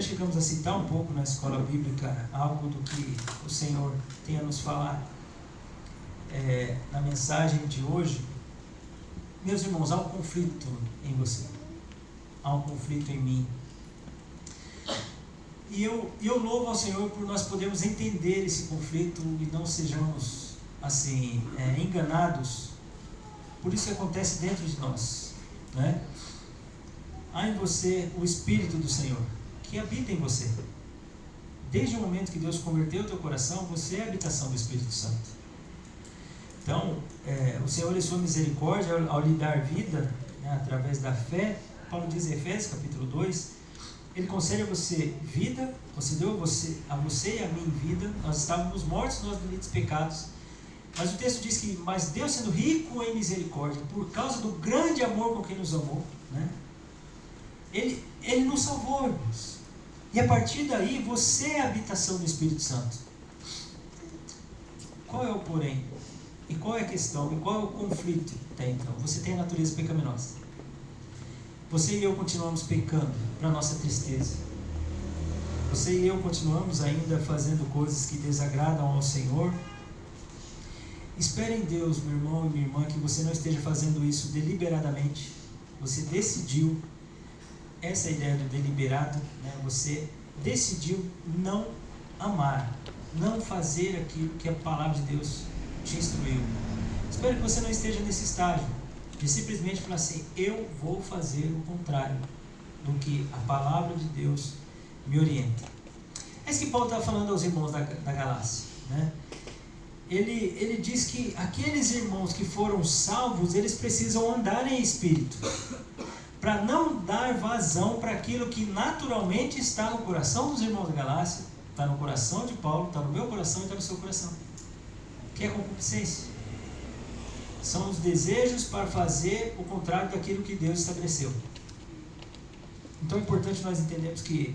Chegamos a citar um pouco na escola bíblica algo do que o Senhor tem a nos falar na mensagem de hoje. Meus irmãos, há um conflito em você, há um conflito em mim, e eu louvo ao Senhor por nós podermos entender esse conflito e não sejamos assim enganados por isso que acontece dentro de nós, né? Há em você o Espírito do Senhor que habita em você. Desde o momento que Deus converteu o teu coração, você é a habitação do Espírito Santo. Então, o Senhor em sua misericórdia, ao lhe dar vida, né, através da fé, Paulo diz em Efésios capítulo 2, Ele concede a você vida, concedeu a você e a mim vida. Nós estávamos mortos nos nossos delitos e pecados, mas o texto diz que, mas Deus sendo rico em misericórdia, por causa do grande amor com que nos amou, né, Ele nos salvou, irmãos. E a partir daí, você é a habitação do Espírito Santo. Qual é o porém? E qual é a questão? E qual é o conflito? Então, você tem a natureza pecaminosa. Você e eu continuamos pecando para nossa tristeza. Você e eu continuamos ainda fazendo coisas que desagradam ao Senhor. Espere em Deus, meu irmão e minha irmã, que você não esteja fazendo isso deliberadamente. Você decidiu. Essa é a ideia do deliberado, né? Você decidiu não amar, não fazer aquilo que a palavra de Deus te instruiu. Espero que você não esteja nesse estágio de simplesmente falar assim: eu vou fazer o contrário do que a palavra de Deus me orienta. É isso que Paulo está falando aos irmãos da Galácia, né? Ele diz que aqueles irmãos que foram salvos, eles precisam andar em espírito, para não dar vazão para aquilo que naturalmente está no coração dos irmãos da Galácia, está no coração de Paulo, está no meu coração e está no seu coração, que é a concupiscência. São os desejos para fazer o contrário daquilo que Deus estabeleceu. Então é importante nós entendermos que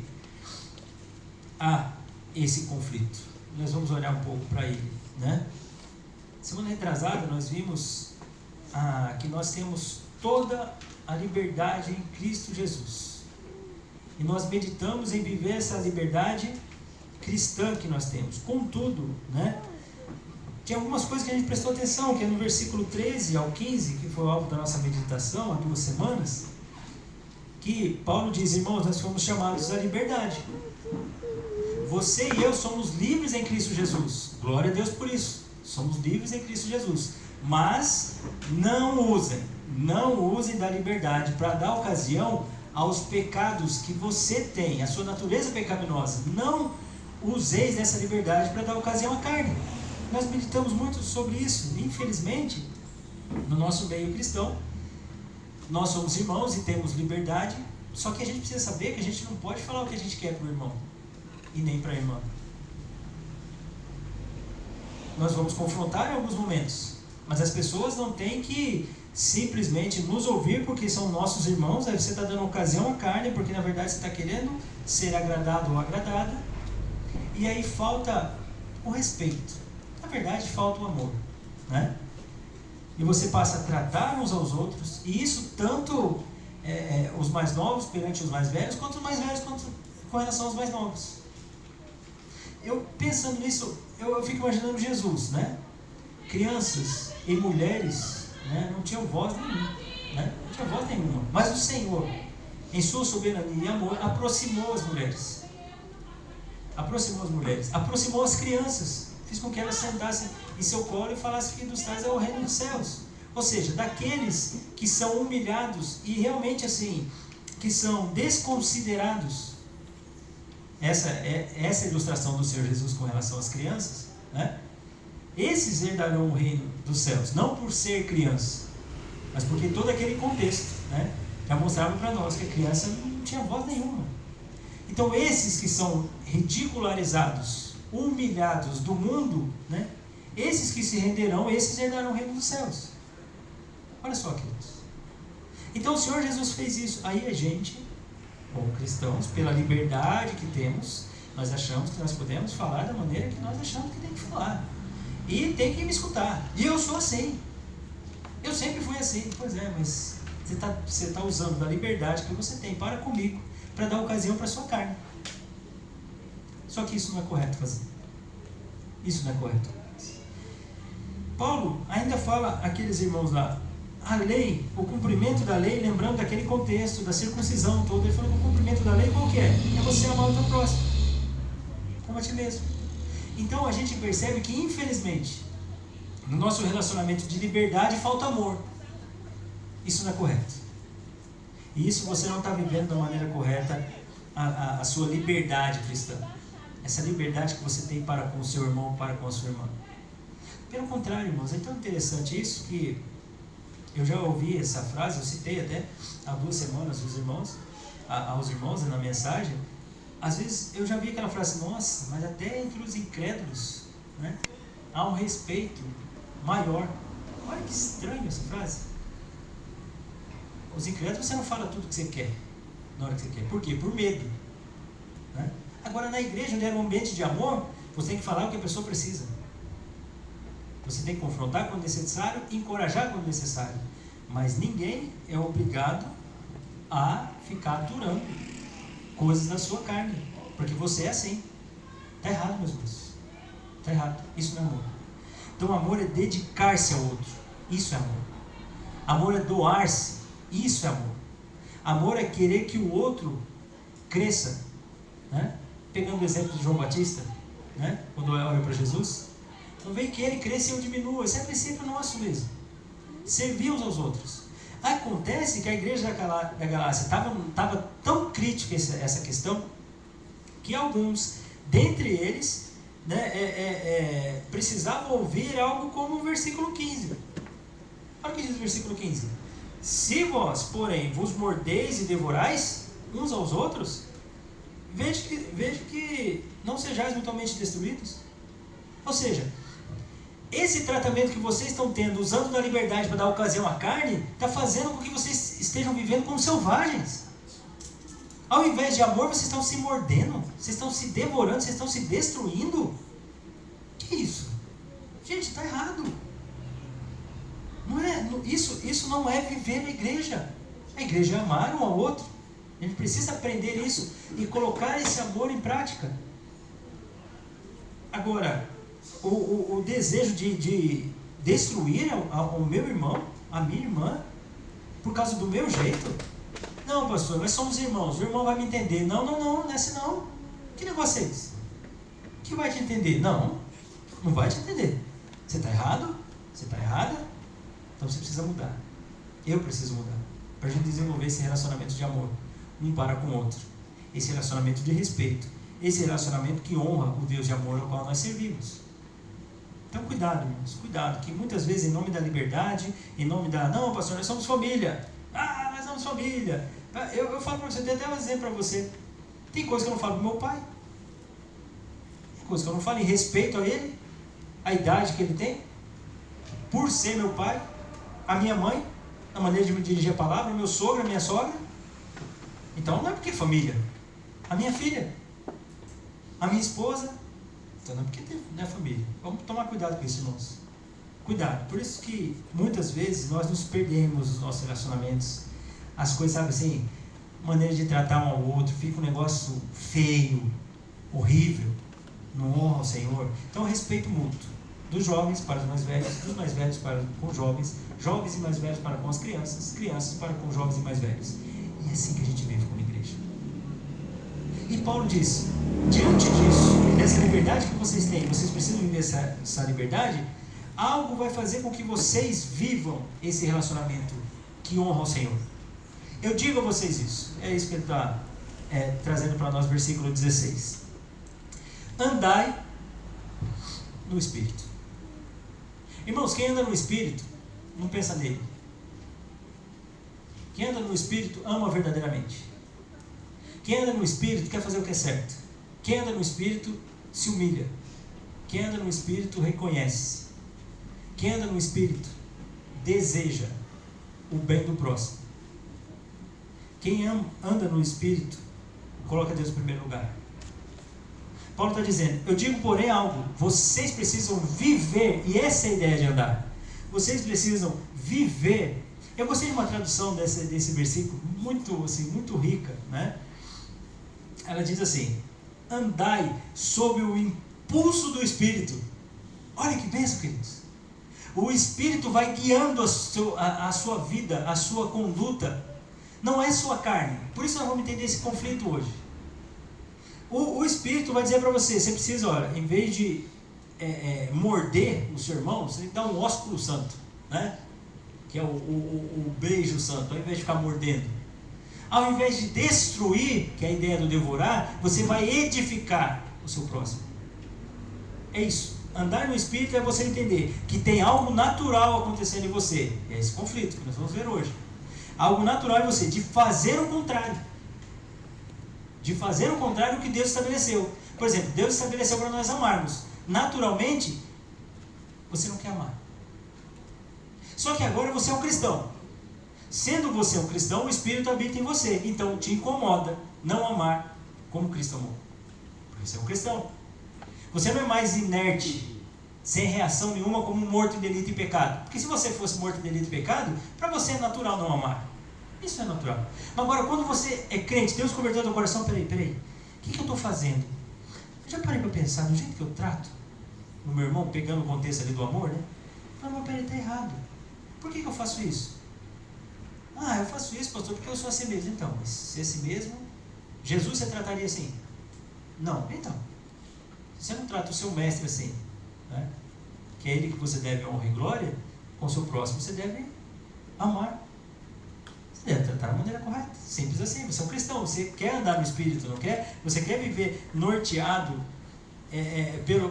há esse conflito. Nós vamos olhar um pouco para ele, né? Semana retrasada nós vimos que nós temos toda a liberdade em Cristo Jesus, e nós meditamos em viver essa liberdade cristã que nós temos. Contudo, né, tem algumas coisas que a gente prestou atenção, que é no versículo 13 ao 15, que foi o alvo da nossa meditação há 2 semanas, que Paulo diz: irmãos, nós fomos chamados à liberdade. Você e eu somos livres em Cristo Jesus. Glória a Deus por isso. Somos livres em Cristo Jesus. Mas não usem da liberdade para dar ocasião aos pecados que você tem, a sua natureza pecaminosa. Não useis dessa liberdade para dar ocasião à carne. Nós meditamos muito sobre isso. Infelizmente, no nosso meio cristão, nós somos irmãos e temos liberdade, só que a gente precisa saber que a gente não pode falar o que a gente quer para o irmão e nem para a irmã. Nós vamos confrontar em alguns momentos, mas as pessoas não têm que simplesmente nos ouvir porque são nossos irmãos. Aí você está dando ocasião à carne, porque na verdade você está querendo ser agradado ou agradada, e aí falta o respeito, na verdade falta o amor, né? E você passa a tratar uns aos outros, e isso tanto os mais novos perante os mais velhos, quanto os mais velhos com relação aos mais novos. Eu pensando nisso, eu fico imaginando Jesus, né? Crianças e mulheres, né, não tinham voz nenhuma, né? Não tinha voz nenhuma, mas o Senhor, em sua soberania e amor, aproximou as mulheres, aproximou as crianças, fez com que elas sentassem em seu colo e falassem que dos tais é o reino dos céus. Ou seja, daqueles que são humilhados e realmente assim, que são desconsiderados. Essa é a ilustração do Senhor Jesus com relação às crianças, né? Esses herdarão o reino dos céus, não por ser criança, mas porque todo aquele contexto, né, já mostrava para nós que a criança não tinha voz nenhuma. Então esses que são ridicularizados, humilhados do mundo, né, esses que se renderão, esses herdarão o reino dos céus. Olha só, queridos. Então o Senhor Jesus fez isso. Aí a gente, como cristãos, pela liberdade que temos, nós achamos que nós podemos falar da maneira que nós achamos que tem que falar. E tem que me escutar. E eu sou assim. Eu sempre fui assim. Pois é, mas você está usando da liberdade que você tem para comigo, para dar ocasião para a sua carne. Só que isso não é correto fazer. Isso não é correto. Paulo ainda fala àqueles irmãos lá, a lei, o cumprimento da lei, lembrando daquele contexto, da circuncisão toda, ele falou que o cumprimento da lei qual que é? É você amar o teu próximo, como a ti mesmo. Então a gente percebe que, infelizmente, no nosso relacionamento de liberdade falta amor. Isso não é correto. E isso você não está vivendo da maneira correta a sua liberdade cristã. Essa liberdade que você tem para com o seu irmão, para com a sua irmã. Pelo contrário, irmãos, é tão interessante isso que eu já ouvi essa frase, eu citei até há 2 semanas aos irmãos na mensagem. Às vezes eu já vi aquela frase, nossa, mas até entre os incrédulos, né, há um respeito maior. Olha que estranho essa frase. Os incrédulos você não fala tudo que você quer, na hora que você quer. Por quê? Por medo, né? Agora na igreja, onde é um ambiente de amor, você tem que falar o que a pessoa precisa. Você tem que confrontar quando necessário, encorajar quando necessário. Mas ninguém é obrigado a ficar aturando coisas da sua carne, porque você é assim. Está errado, meus irmãos. Está errado. Isso não é amor. Então amor é dedicar-se ao outro. Isso é amor. Amor é doar-se. Isso é amor. Amor é querer que o outro cresça, né? Pegando o exemplo de João Batista, né? Quando olha para Jesus, não vem que ele cresça e eu diminua. Esse é princípio nosso mesmo. Servir uns aos outros. Acontece que a igreja da Galácia estava tão crítica essa questão, que alguns, dentre eles, né, precisavam ouvir algo como o versículo 15. Olha o que diz o versículo 15. Se vós, porém, vos mordeis e devorais uns aos outros, veja que não sejais mutuamente destruídos. Ou seja, esse tratamento que vocês estão tendo, usando da liberdade para dar ocasião à carne, está fazendo com que vocês estejam vivendo como selvagens. Ao invés de amor, vocês estão se mordendo, vocês estão se devorando, vocês estão se destruindo. Que isso? Gente, está errado. Não é, isso não é viver na igreja. A igreja é amar um ao outro. A gente precisa aprender isso e colocar esse amor em prática. Agora, o desejo de destruir o meu irmão, a minha irmã, por causa do meu jeito? Não, pastor, nós somos irmãos, o irmão vai me entender. Não é assim não. Que negócio é esse? Que vai te entender? Não vai te entender. Você está errado? Você está errada? Então você precisa mudar. Eu preciso mudar. Para a gente desenvolver esse relacionamento de amor, um para com o outro. Esse relacionamento de respeito. Esse relacionamento que honra o Deus de amor ao qual nós servimos. Então cuidado, irmãos, cuidado, que muitas vezes em nome da liberdade, em nome da, não pastor, nós somos família, nós somos família, eu falo para você, tem até um exemplo para você, tem coisa que eu não falo para meu pai, tem coisa que eu não falo em respeito a ele, a idade que ele tem, por ser meu pai, a minha mãe, a maneira de me dirigir a palavra, o meu sogro, a minha sogra. Então não é porque é família, a minha filha, a minha esposa. Então não é porque não é família. Vamos tomar cuidado com isso, irmãos. Cuidado. Por isso que muitas vezes nós nos perdemos nos nossos relacionamentos. As coisas, sabe assim, maneira de tratar um ao outro, fica um negócio feio, horrível, não honra ao Senhor. Então respeito mútuo. Dos jovens para os mais velhos, dos mais velhos para com os jovens, jovens e mais velhos para com as crianças, crianças para com os jovens e mais velhos. E é assim que a gente vive como igreja. E Paulo diz, diante disso, dessa liberdade que vocês têm, vocês precisam viver essa liberdade, algo vai fazer com que vocês vivam esse relacionamento que honra ao Senhor. Eu digo a vocês isso, é isso que ele está trazendo para nós, versículo 16. Andai no Espírito. Irmãos, quem anda no Espírito, não pensa nele. Quem anda no Espírito, ama verdadeiramente. Quem anda no Espírito quer fazer o que é certo. Quem anda no Espírito se humilha. Quem anda no Espírito reconhece. Quem anda no Espírito deseja o bem do próximo. Quem anda no Espírito coloca Deus em primeiro lugar. Paulo está dizendo, eu digo porém algo, vocês precisam viver, e essa é a ideia de andar. Vocês precisam viver. Eu gostei de uma tradução desse versículo, muito rica, né? Ela diz assim, andai sob o impulso do Espírito. Olha que bênção, queridos. O Espírito vai guiando a sua vida, a sua conduta. Não é sua carne. Por isso nós vamos entender esse conflito hoje. O Espírito vai dizer para você, você precisa, olha, em vez de morder o seu irmão, você tem que dar um ósculo santo, né? Que é o beijo santo, ao invés de ficar mordendo. Ao invés de destruir, que é a ideia do devorar, você vai edificar o seu próximo. É isso. Andar no Espírito é você entender que tem algo natural acontecendo em você. É esse conflito que nós vamos ver hoje. Algo natural em você, de fazer o contrário. De fazer o contrário do que Deus estabeleceu. Por exemplo, Deus estabeleceu para nós amarmos. Naturalmente, você não quer amar. Só que agora você é um cristão. Sendo você um cristão, o Espírito habita em você. Então te incomoda não amar como Cristo amou. Porque você é um cristão. Você não é mais inerte, sem reação nenhuma, como morto em delito e pecado. Porque se você fosse morto em delito e pecado, para você é natural não amar. Isso é natural. Mas agora, quando você é crente, Deus converteu teu coração, peraí, o que eu estou fazendo? Eu já parei para pensar no jeito que eu trato no meu irmão, pegando o contexto ali do amor, né? Eu falo, mas peraí, está errado. Por que eu faço isso? Ah, eu faço isso, pastor, porque eu sou assim mesmo. Então, mas se é assim mesmo, Jesus você trataria assim? Não, então. Você não trata o seu mestre assim, né? Que é ele que você deve honra e glória, com o seu próximo você deve amar. Você deve tratar da maneira correta. Simples assim. Você é um cristão, você quer andar no Espírito, não quer? Você quer viver norteado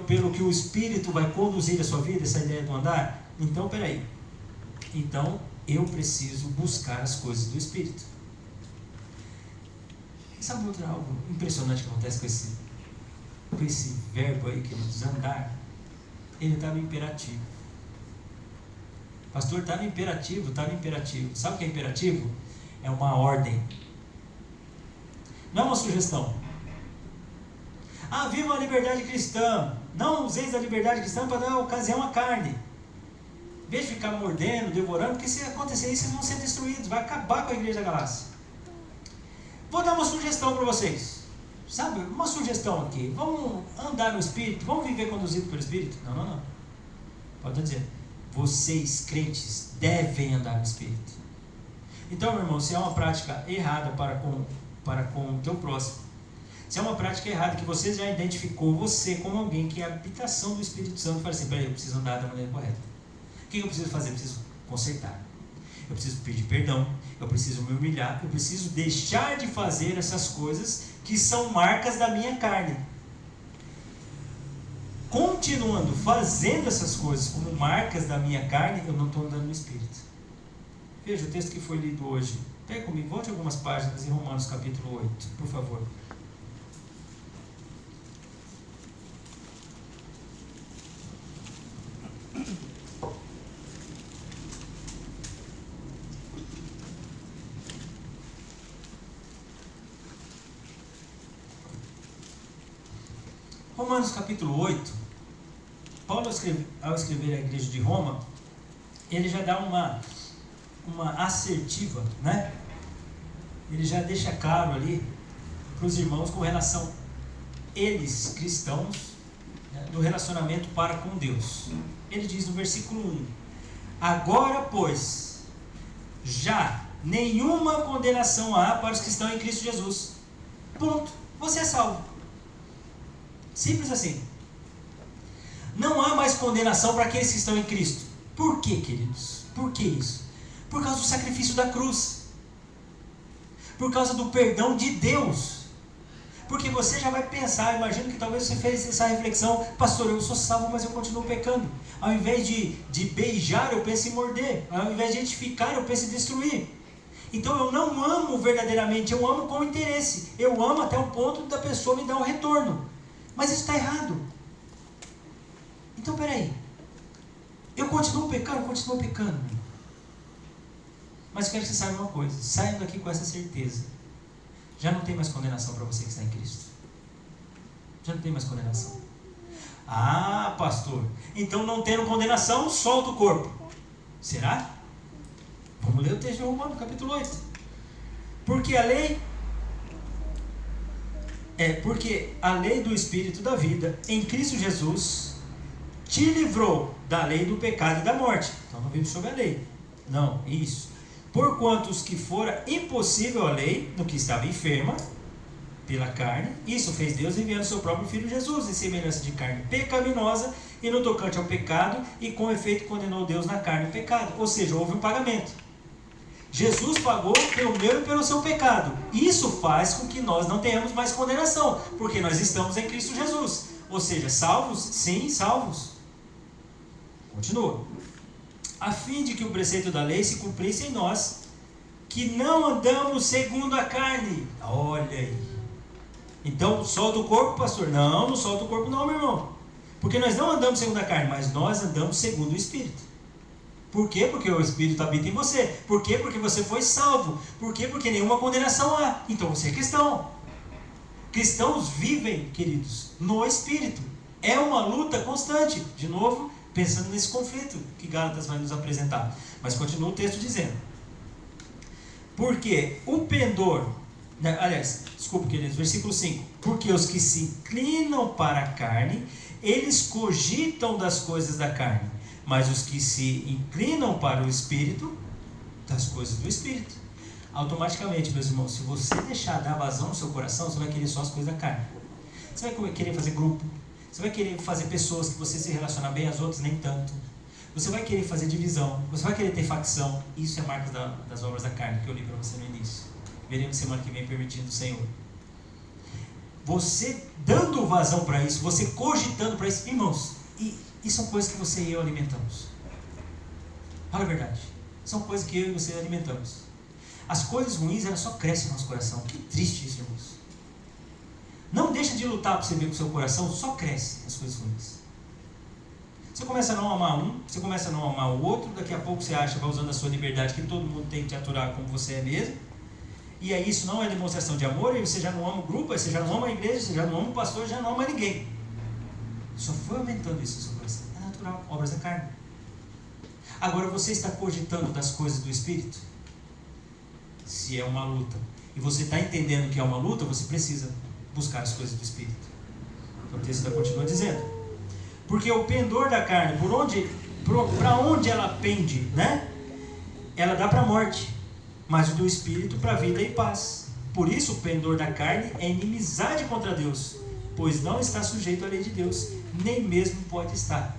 pelo que o Espírito vai conduzir a sua vida, essa ideia do andar? Então, peraí. Então, eu preciso buscar as coisas do Espírito. E sabe algo impressionante que acontece com esse verbo aí, queridos, andar? Ele está no imperativo. Pastor, está no imperativo. Sabe o que é imperativo? É uma ordem. Não é uma sugestão. Ah, viva a liberdade cristã. Não useis a liberdade cristã para dar ocasião à carne. Em vez de ficar mordendo, devorando, porque se acontecer isso, vocês vão ser destruídos. Vai acabar com a igreja da Galácia. Vou dar uma sugestão para vocês. Sabe, uma sugestão aqui. Vamos andar no Espírito? Vamos viver conduzido pelo Espírito? Não. Pode dizer. Vocês, crentes, devem andar no Espírito. Então, meu irmão, se é uma prática errada para com o teu próximo, se é uma prática errada que você já identificou você como alguém que é a habitação do Espírito Santo, fala assim, peraí, eu preciso andar da maneira correta. O que eu preciso fazer? Eu preciso consertar. Eu preciso pedir perdão. Eu preciso me humilhar. Eu preciso deixar de fazer essas coisas que são marcas da minha carne. Continuando fazendo essas coisas como marcas da minha carne, eu não estou andando no Espírito. Veja o texto que foi lido hoje. Pega comigo, volte algumas páginas em Romanos capítulo 8, por favor. Romanos capítulo 8, Paulo ao escrever a igreja de Roma, ele já dá uma assertiva, né? Ele já deixa claro ali para os irmãos com relação, eles cristãos, né, do relacionamento para com Deus. Ele diz no versículo 1, agora pois, já nenhuma condenação há para os que estão em Cristo Jesus. Ponto. Você é salvo. Simples assim. Não há mais condenação para aqueles que estão em Cristo. Por quê, queridos? Por que isso? Por causa do sacrifício da cruz. Por causa do perdão de Deus. Porque você já vai pensar, imagino que talvez você fez essa reflexão, pastor, eu sou salvo, mas eu continuo pecando. Ao invés de beijar, eu penso em morder. Ao invés de edificar, eu penso em destruir. Então eu não amo verdadeiramente, eu amo com interesse. Eu amo até o ponto da pessoa me dar um retorno. Mas isso está errado. Então, peraí. Eu continuo pecando. Mas eu quero que você saiba uma coisa. Saiam daqui com essa certeza. Já não tem mais condenação para você que está em Cristo. Já não tem mais condenação. Ah, pastor. Então, não tendo condenação, solta o corpo. Será? Vamos ler o texto de Romanos, capítulo 8. Porque a lei Porque a lei do Espírito da vida em Cristo Jesus te livrou da lei do pecado e da morte. Então não vive sobre a lei. Não, isso. Porquanto os que fora impossível a lei, no que estava enferma pela carne, isso fez Deus enviando seu próprio Filho Jesus, em semelhança de carne pecaminosa, e no tocante ao pecado, e com efeito condenou Deus na carne o pecado. Ou seja, houve um pagamento. Jesus pagou pelo meu e pelo seu pecado. Isso faz com que nós não tenhamos mais condenação, porque nós estamos em Cristo Jesus. Ou seja, salvos? Sim, salvos. Continua. A fim de que o preceito da lei se cumprisse em nós, que não andamos segundo a carne. Olha aí. Então, solta o corpo, pastor? Não, não solta o corpo não, meu irmão. Porque nós não andamos segundo a carne, mas nós andamos segundo o Espírito. Por quê? Porque o Espírito habita em você. Por quê? Porque você foi salvo. Por quê? Porque nenhuma condenação há. Então você é cristão. Cristãos vivem, queridos, no Espírito. É uma luta constante. De novo, pensando nesse conflito que Gálatas vai nos apresentar. Mas continua o texto dizendo. Porque o pendor... Aliás, desculpa, queridos, versículo 5. Porque os que se inclinam para a carne, eles cogitam das coisas da carne. Mas os que se inclinam para o Espírito, das coisas do Espírito. Automaticamente, meus irmãos, se você deixar dar vazão no seu coração, você vai querer só as coisas da carne. Você vai querer fazer grupo. Você vai querer fazer pessoas que você se relacionar bem, as outras nem tanto. Você vai querer fazer divisão. Você vai querer ter facção. Isso é marca das obras da carne, que eu li para você no início. Veremos semana que vem, permitindo o Senhor. Você dando vazão para isso, você cogitando para isso, irmãos, e são coisas que você e eu alimentamos. Fala a verdade. São coisas que eu e você alimentamos. As coisas ruins, elas só crescem no nosso coração. Que triste isso, irmãos. Não deixa de lutar para você ver que o seu coração só cresce as coisas ruins. Você começa a não amar um, você começa a não amar o outro, daqui a pouco você acha, vai usando a sua liberdade, que todo mundo tem que te aturar como você é mesmo. E aí isso não é demonstração de amor, e você já não ama o grupo, aí você já não ama a igreja, você já não ama o pastor, já não ama ninguém. Só foi aumentando isso no seu coração. É natural, obras da carne. Agora você está cogitando das coisas do Espírito? Se é uma luta, e você está entendendo que é uma luta, você precisa buscar as coisas do Espírito. Então o texto ainda continua dizendo. Porque o pendor da carne, para onde ela pende, né? Ela dá para a morte, mas o do Espírito para a vida e paz. Por isso o pendor da carne é inimizade contra Deus, pois não está sujeito à lei de Deus, nem mesmo pode estar.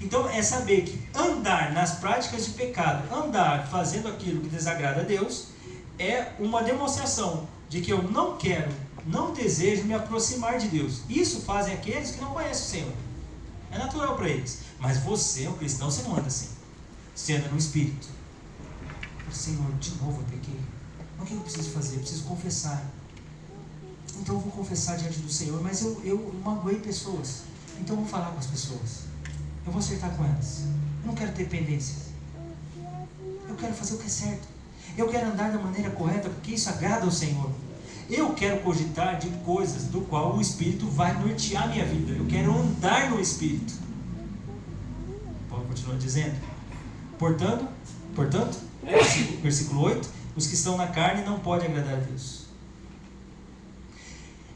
Então é saber que andar nas práticas de pecado, andar fazendo aquilo que desagrada a Deus, é uma demonstração de que eu não quero, não desejo me aproximar de Deus. Isso fazem aqueles que não conhecem o Senhor. É natural para eles. Mas você, um cristão, você não anda assim. Você anda no Espírito. Senhor, de novo eu pequei. O que eu preciso fazer? Eu preciso confessar. Então eu vou confessar diante do Senhor, mas eu magoei pessoas. Então eu vou falar com as pessoas. Eu vou acertar com elas. Eu não quero ter pendências. Eu quero fazer o que é certo. Eu quero andar da maneira correta, porque isso agrada ao Senhor. Eu quero cogitar de coisas do qual o Espírito vai nortear a minha vida. Eu quero andar no Espírito. Paulo continua dizendo. Portanto, versículo 8, os que estão na carne não podem agradar a Deus.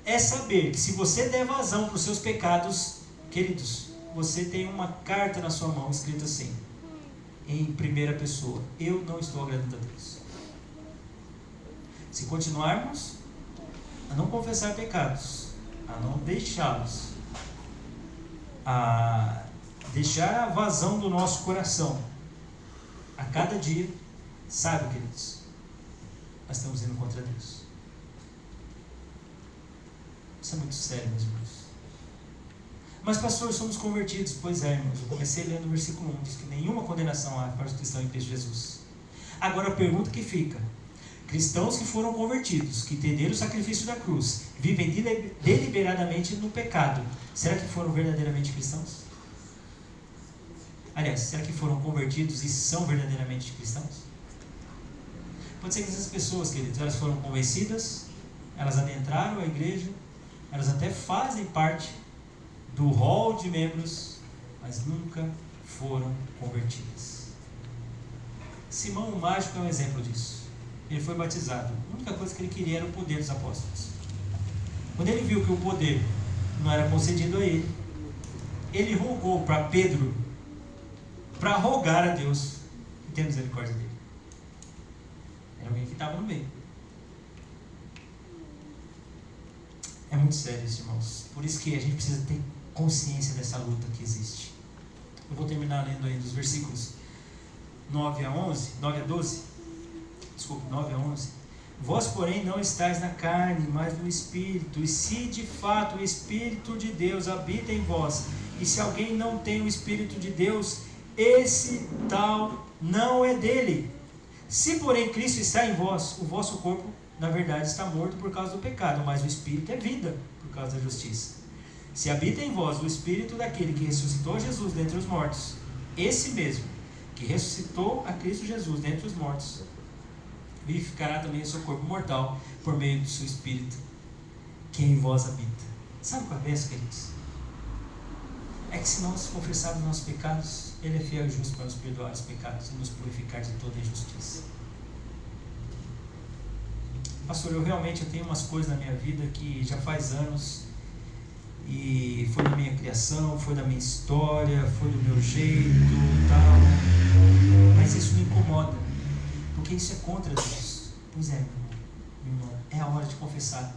É saber que se você der vazão para os seus pecados, queridos, você tem uma carta na sua mão escrita assim, em primeira pessoa: eu não estou agradando a Deus. Se continuarmos a não confessar pecados, a não deixá-los, a deixar a vazão do nosso coração a cada dia, sabe, queridos, nós estamos indo contra Deus. Isso é muito sério, meus irmãos. Mas pastor, somos convertidos. Pois é, irmãos, eu comecei lendo o versículo 1, diz que nenhuma condenação há para os cristãos em Cristo Jesus. Agora a pergunta que fica: cristãos que foram convertidos, que entenderam o sacrifício da cruz, vivem deliberadamente no pecado, será que foram verdadeiramente cristãos? Aliás, será que foram convertidos e são verdadeiramente cristãos? Pode ser que essas pessoas, queridos, elas foram convencidas, elas adentraram a igreja, elas até fazem parte do rol de membros, mas nunca foram convertidas. Simão o Mágico é um exemplo disso. Ele foi batizado. A única coisa que ele queria era o poder dos apóstolos. Quando ele viu que o poder não era concedido a ele, ele rogou para Pedro para rogar a Deus e ter misericórdia dele. Era alguém que estava no meio. É muito sério isso, irmãos. Por isso que a gente precisa ter consciência dessa luta que existe. Eu vou terminar lendo aí dos versículos 9 a 12. Desculpe, 9 a 11. Vós, porém, não estáis na carne, mas no Espírito. E se de fato o Espírito de Deus habita em vós, e se alguém não tem o Espírito de Deus, esse tal não é dele. Se, porém, Cristo está em vós, o vosso corpo, na verdade, está morto por causa do pecado, mas o Espírito é vida por causa da justiça. Se habita em vós o Espírito daquele que ressuscitou Jesus dentre os mortos, esse mesmo, que ressuscitou a Cristo Jesus dentre os mortos, vivificará também o seu corpo mortal por meio do seu Espírito, que em vós habita. Sabe qual é isso, queridos? É que se nós confessarmos nossos pecados, Ele é fiel e justo para nos perdoar os pecados e nos purificar de toda injustiça. Pastor, eu tenho umas coisas na minha vida que já faz anos, e foi da minha criação, foi da minha história, foi do meu jeito e tal, mas isso me incomoda, porque isso é contra Deus. Pois é, meu irmão, é a hora de confessar,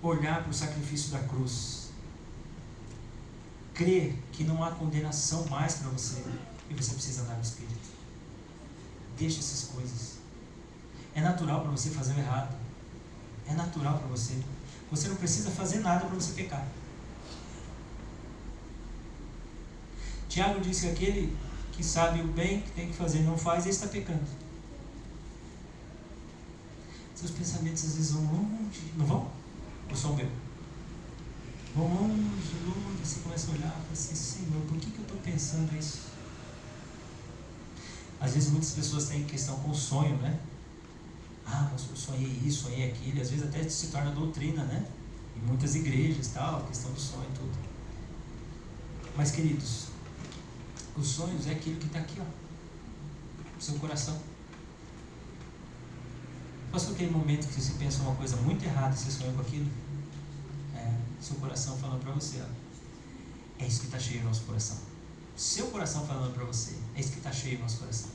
olhar para o sacrifício da cruz, crer que não há condenação mais para você, e você precisa andar no Espírito. Deixa essas coisas. É natural para você fazer o errado, é natural para você. Você não precisa fazer nada para você pecar. Tiago diz que aquele que sabe o bem que tem que fazer e não faz, ele está pecando. Seus pensamentos às vezes vão longe, não vão? Ou só o meu? Vão longe, longe, você começa a olhar e fala assim, Senhor, por que eu estou pensando isso? Às vezes muitas pessoas têm questão com o sonho, né? Ah, mas eu sonhei isso, sonhei aquilo, e às vezes até se torna doutrina, né? Em muitas igrejas, tal, a questão do sonho e tudo. Mas, queridos, os sonhos é aquilo que está aqui, ó, no seu coração. Passou aquele momento que você pensa uma coisa muito errada e você sonha com aquilo? Seu coração falando para você, ó, é isso que está cheio no nosso coração. Seu coração falando para você, é isso que está cheio no nosso coração.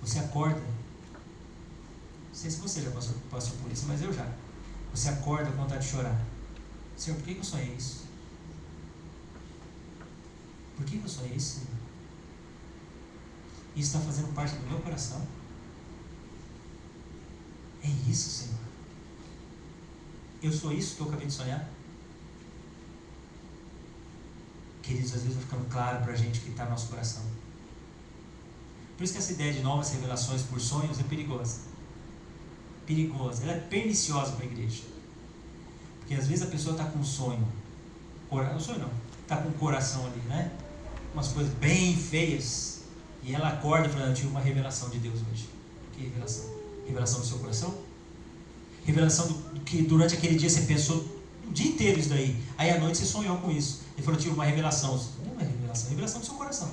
Você acorda, não sei se você já passou por isso, mas eu já. Você acorda com vontade de chorar. Senhor, por que eu sonhei isso? Por que eu sonhei isso, Senhor? Isso está fazendo parte do meu coração? É isso, Senhor? Eu sou isso que eu acabei de sonhar? Queridos, às vezes vai ficando claro para a gente o que está no nosso coração. Por isso que essa ideia de novas revelações por sonhos é perigosa. Perigosa, ela é perniciosa para a igreja. Porque às vezes a pessoa está com um sonho, não sonho não, está com o coração ali, né? Umas coisas bem feias, e ela acorda falando, eu tive uma revelação de Deus hoje. Que revelação? Revelação do seu coração? Revelação do que durante aquele dia você pensou o dia inteiro isso daí, aí à noite você sonhou com isso. Ele falou, eu tive uma revelação. Não é revelação, é revelação do seu coração.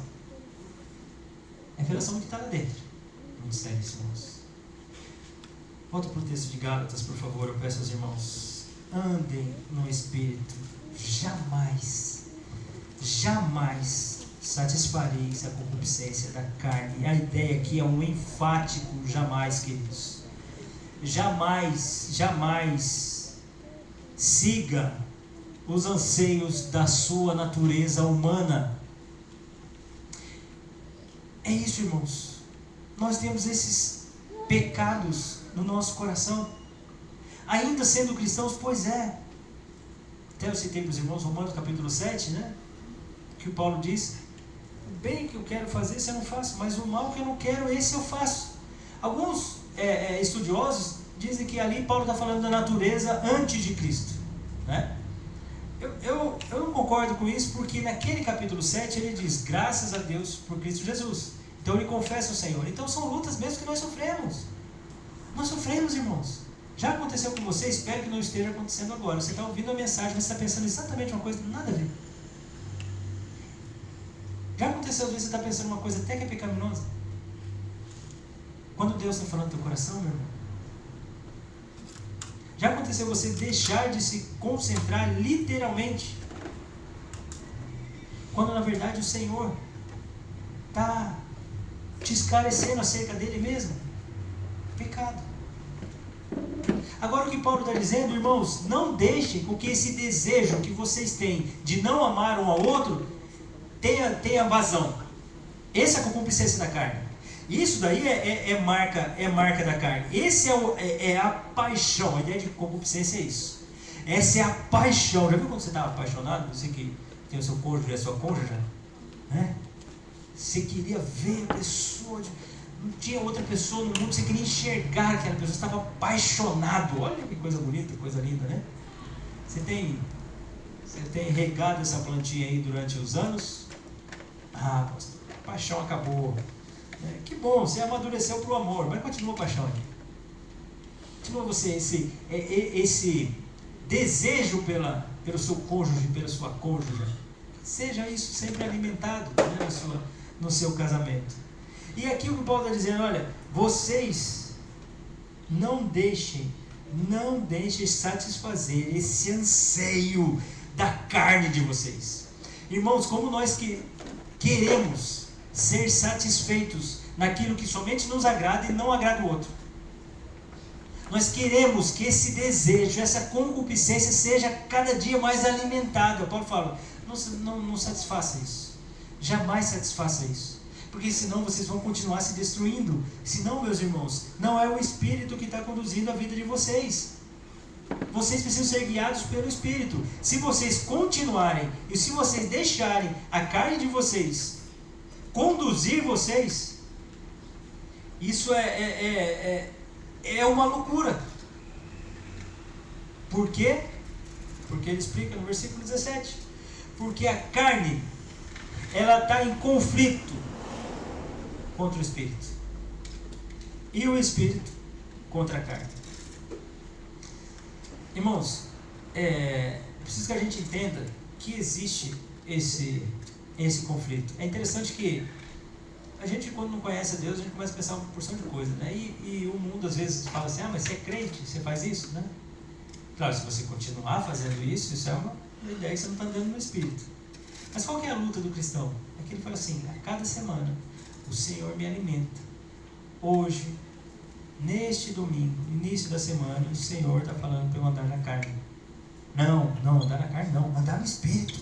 É revelação do que está lá dentro. Muito sério isso, irmãos. Volta para o texto de Gálatas, por favor, eu peço aos irmãos. Andem no Espírito, jamais satisfareis a concupiscência da carne. A ideia aqui é um enfático jamais, queridos. Jamais siga os anseios da sua natureza humana. É isso, irmãos. Nós temos esses pecados no nosso coração. Ainda sendo cristãos, pois é. Até eu citei para os irmãos Romanos capítulo 7, né? Que o Paulo diz, o bem que eu quero fazer, esse eu não faço, mas o mal que eu não quero, esse eu faço. Alguns estudiosos dizem que ali Paulo está falando da natureza antes de Cristo, né? Eu não concordo com isso, porque naquele capítulo 7 ele diz, graças a Deus por Cristo Jesus. Então ele confessa o Senhor. Então são lutas mesmo que nós sofremos. Nós sofremos, irmãos. Já aconteceu com você, espero que não esteja acontecendo agora. Você está ouvindo a mensagem, mas você está pensando exatamente uma coisa, nada a ver. Já aconteceu, às vezes você está pensando uma coisa até que é pecaminosa. Quando Deus está falando no teu coração, meu irmão, Já aconteceu você deixar de se concentrar literalmente, quando na verdade o Senhor está te esclarecendo acerca dele mesmo? Pecado. Agora o que Paulo está dizendo, irmãos, não deixem com que esse desejo que vocês têm de não amar um ao outro tenha vazão. Essa é a concupiscência da carne. Isso daí é marca da carne. Esse é a paixão. A ideia de concupiscência é isso. Essa é a paixão. Já viu quando você está apaixonado? Você que tem o seu cônjuge e a sua cônjuge, né? Você queria ver a pessoa, não tinha outra pessoa no mundo, você queria enxergar aquela pessoa, você estava apaixonado. Olha que coisa bonita, coisa linda, né? Você tem regado essa plantinha aí durante os anos? Ah, pastor, a paixão acabou. Que bom, você amadureceu para o amor, mas continua a paixão aí. Continua você, esse desejo pelo seu cônjuge, pela sua cônjuge. Seja isso sempre alimentado, né, no seu casamento. E aqui o que Paulo está dizendo, olha, vocês não deixem satisfazer esse anseio da carne de vocês. Irmãos, como nós que queremos ser satisfeitos naquilo que somente nos agrada e não agrada o outro. Nós queremos que esse desejo, essa concupiscência seja cada dia mais alimentada. Paulo fala, não satisfaça isso. Jamais satisfaça isso. Porque senão vocês vão continuar se destruindo. Senão, meus irmãos, não é o Espírito que está conduzindo a vida de vocês. Vocês precisam ser guiados pelo Espírito. Se vocês continuarem e se vocês deixarem a carne de vocês conduzir vocês, isso é uma loucura. Por quê? Porque ele explica no versículo 17. Porque a carne, ela está em conflito contra o Espírito. E o Espírito contra a carne. Irmãos, preciso que a gente entenda que existe esse conflito. É interessante que a gente, quando não conhece a Deus, a gente começa a pensar uma porção de coisa, né? E o mundo às vezes fala assim, mas você é crente, você faz isso, né? Claro, se você continuar fazendo isso é uma ideia que você não está andando no Espírito. Mas qual que é a luta do cristão? É que ele fala assim, a cada semana o Senhor me alimenta. Hoje, neste domingo, início da semana, o Senhor está falando para eu andar na carne. Não, andar na carne não, andar no Espírito.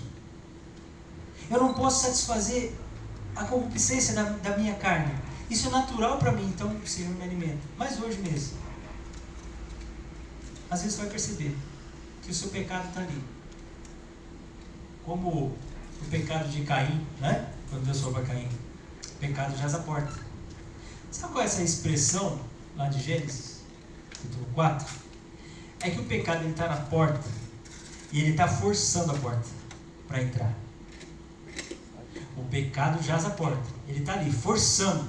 Eu não posso satisfazer a concupiscência da minha carne. Isso é natural para mim, então o Senhor me alimenta. Mas hoje mesmo, às vezes você vai perceber que o seu pecado está ali. Como o pecado de Caim, né? Quando Deus falou para Caim, o pecado jaz à porta. Sabe qual é essa expressão lá de Gênesis, capítulo 4? É que o pecado está na porta e ele está forçando a porta para entrar. O pecado jaz à porta. Ele está ali, forçando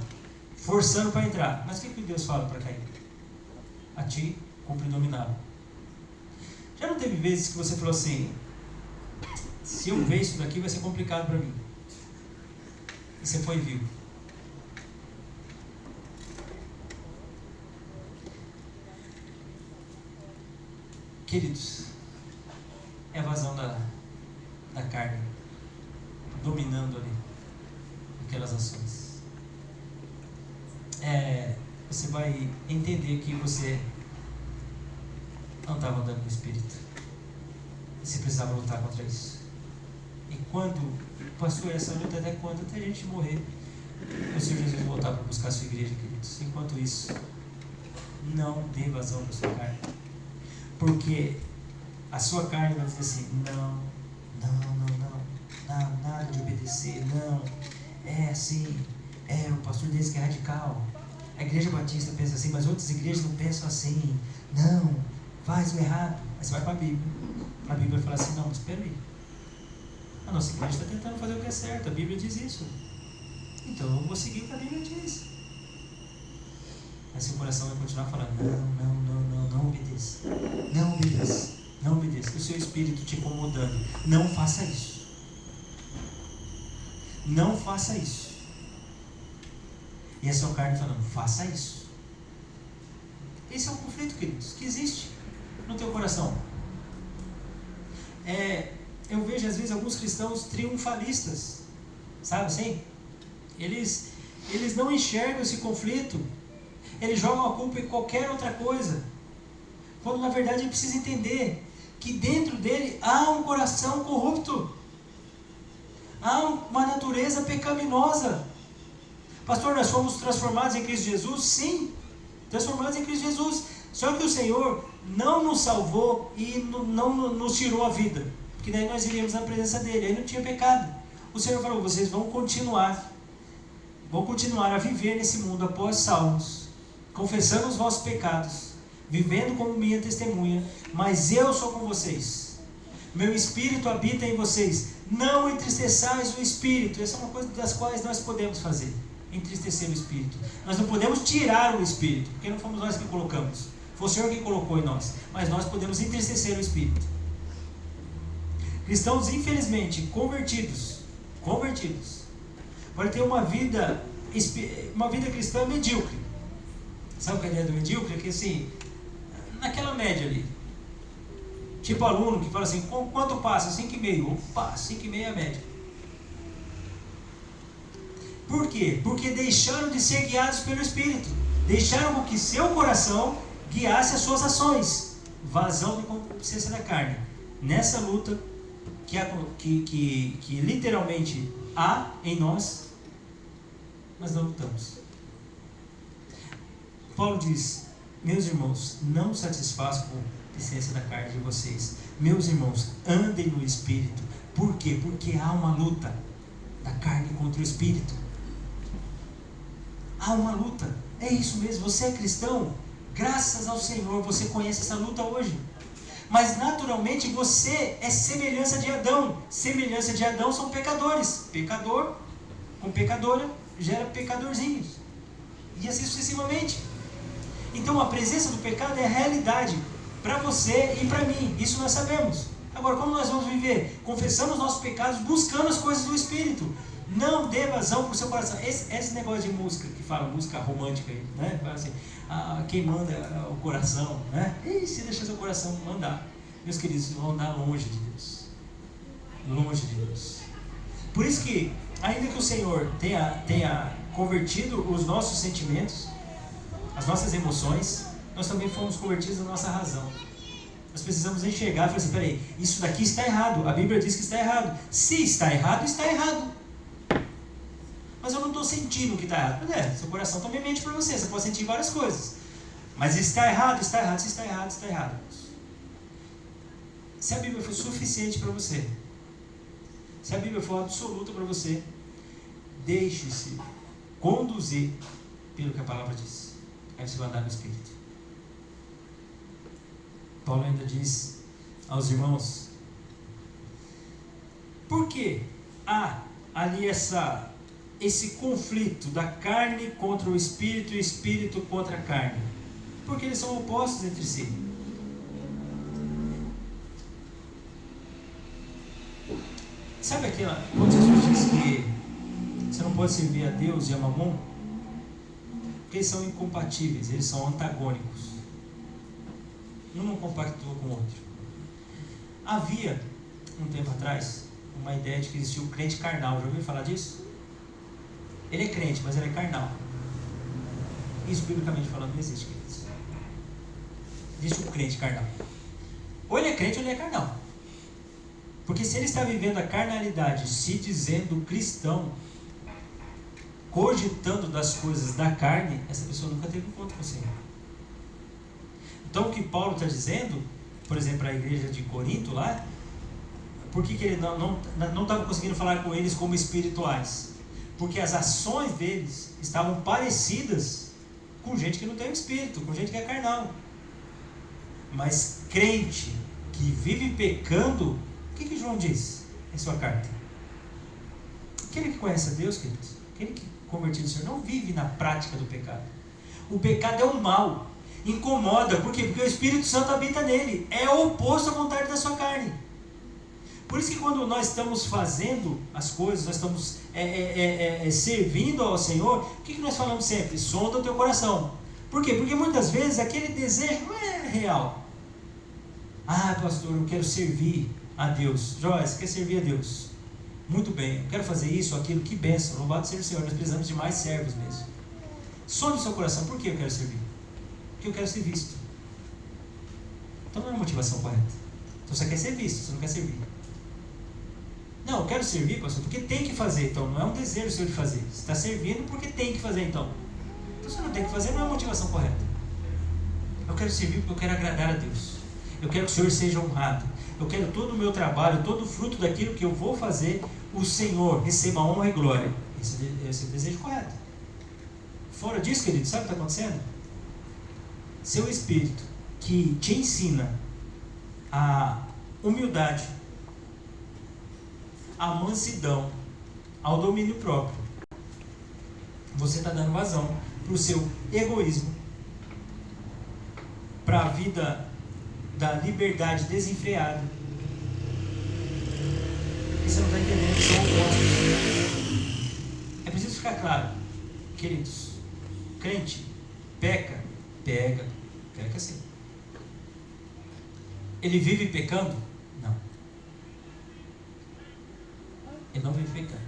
para entrar. Mas o que Deus fala para Caim? A ti cumpre dominá-lo. Já não teve vezes que você falou assim, se eu ver isso daqui vai ser complicado para mim. E você foi e viu. Queridos, é a vazão da carne dominando ali aquelas ações. Você vai entender que você não estava andando no Espírito. Você precisava lutar contra isso. E quando passou essa luta, até quando? Até a gente morrer, o Senhor Jesus voltar para buscar a sua igreja, queridos. Enquanto isso, não dê vazão para a sua carne. Porque a sua carne vai dizer assim, não, nada de obedecer, não, é assim, o pastor desse que é radical, a igreja batista pensa assim, mas outras igrejas não pensam assim, não, faz o errado. Aí você vai para a Bíblia fala assim, não, mas espera aí, a nossa igreja está tentando fazer o que é certo, a Bíblia diz isso, então eu vou seguir o que a Bíblia diz. Aí seu coração vai continuar falando, não obedeça, não obedeça, o seu espírito te incomodando, não faça isso. Não faça isso. E a sua carne falando, faça isso. Esse é um conflito, queridos, que existe. no teu coração. Eu vejo às vezes alguns cristãos triunfalistas, sabe assim? Eles não enxergam esse conflito, eles jogam a culpa em qualquer outra coisa, quando na verdade ele precisa entender que dentro dele há um coração corrupto, há uma natureza pecaminosa. Pastor, nós fomos transformados em Cristo Jesus? Sim, transformados em Cristo Jesus, só que o Senhor não nos salvou e não nos tirou a vida, porque daí nós iríamos na presença dele, aí não tinha pecado. O Senhor falou, vocês vão continuar a viver nesse mundo após salmos, confessando os vossos pecados, vivendo como minha testemunha, mas eu sou com vocês, meu Espírito habita em vocês, não entristeçais o Espírito. Essa é uma coisa das quais nós podemos fazer, entristecer o Espírito. Nós não podemos tirar o Espírito, porque não fomos nós que colocamos, foi o Senhor que colocou em nós, mas nós podemos entristecer o Espírito. Cristãos infelizmente convertidos, podem ter uma vida cristã medíocre. Sabe qual é a ideia do medíocre? É que assim, naquela média ali, tipo aluno que fala assim, quanto passa? 5,5. Opa, 5,5 é a média. Por quê? Porque deixaram de ser guiados pelo Espírito, deixaram que seu coração guiasse as suas ações, vazão de concupiscência da carne. Nessa luta que literalmente há em nós, mas não lutamos. Paulo diz, meus irmãos, não satisfaçam com a essência da carne de vocês. Meus irmãos, andem no Espírito. Por quê? Porque há uma luta da carne contra o Espírito. Há uma luta. É isso mesmo, você é cristão, graças ao Senhor, você conhece essa luta hoje. Mas naturalmente você é semelhança de Adão. Semelhança de Adão são pecadores. Pecador com pecadora gera pecadorzinhos, e assim sucessivamente. Então a presença do pecado é a realidade para você e para mim, isso nós sabemos. Agora, como nós vamos viver? Confessando os nossos pecados, buscando as coisas do Espírito. Não dê vazão para o seu coração. Esse negócio de música, que fala música romântica aí, né? Fala assim, quem manda é o coração, né? E se deixar seu coração mandar, meus queridos, vão andar longe de Deus. Longe de Deus. Por isso que, ainda que o Senhor tenha convertido os nossos sentimentos, as nossas emoções, nós também fomos convertidos na nossa razão. Nós precisamos enxergar e falar assim, peraí, isso daqui está errado, a Bíblia diz que está errado. Se está errado, está errado. Mas eu não estou sentindo que está errado. Seu coração também mente para você, você pode sentir várias coisas. Mas está errado, está errado, se está errado, está errado. Se a Bíblia for suficiente para você, se a Bíblia for absoluta para você, deixe-se conduzir pelo que a palavra diz. Aí você vai andar no Espírito. Paulo ainda diz aos irmãos, por que há ali esse conflito da carne contra o Espírito e o Espírito contra a carne? Porque eles são opostos entre si. Sabe quando Jesus diz que você não pode servir a Deus e a Mamon? Porque eles são incompatíveis, eles são antagônicos. Um não compactua com o outro. Havia, um tempo atrás, uma ideia de que existia um crente carnal. Já ouviu falar disso? Ele é crente, mas ele é carnal. Isso, biblicamente falando, não existe, queridos. Existe um crente carnal. Ou ele é crente ou ele é carnal. Porque se ele está vivendo a carnalidade, se dizendo cristão, cogitando das coisas da carne, essa pessoa nunca teve encontro com o Senhor. Então o que Paulo está dizendo, por exemplo, para a igreja de Corinto lá, por que ele não estava conseguindo falar com eles como espirituais? Porque as ações deles estavam parecidas com gente que não tem o Espírito, com gente que é carnal. Mas crente que vive pecando, o que João diz em sua carta? Aquele que conhece a Deus, queridos, aquele que é convertido ao Senhor, não vive na prática do pecado. O pecado é um mal, incomoda. Por quê? Porque o Espírito Santo habita nele, é o oposto à vontade da sua carne. Por isso que quando nós estamos fazendo as coisas, nós estamos servindo ao Senhor, o que nós falamos sempre? Sonda o teu coração. Por quê? Porque muitas vezes aquele desejo não é real. Ah, pastor, eu quero servir a Deus. Joyce, você quer servir a Deus? Muito bem, eu quero fazer isso, aquilo, que bênção. Louvado seja o Senhor, nós precisamos de mais servos mesmo. Sonhe no seu coração, por que eu quero servir? Porque eu quero ser visto. Então não é a motivação correta. Então você quer ser visto, você não quer servir. Não, eu quero servir, pastor, porque tem que fazer. Então não é um desejo seu de fazer. Você está servindo porque tem que fazer, então. Então você não tem que fazer, não é a motivação correta. Eu quero servir porque eu quero agradar a Deus. Eu quero que o Senhor seja honrado. Eu quero todo o meu trabalho, todo o fruto daquilo que eu vou fazer, o Senhor receba honra e glória. Esse é o desejo correto. Fora disso, querido, sabe o que está acontecendo? Seu espírito que te ensina a humildade, a mansidão, ao domínio próprio, você está dando vazão para o seu egoísmo, para a vida da liberdade desenfreada. E você não está entendendo que são opostos. É preciso ficar claro, queridos. Crente peca, peca sim. Ele vive pecando? Não. Ele não vive pecando.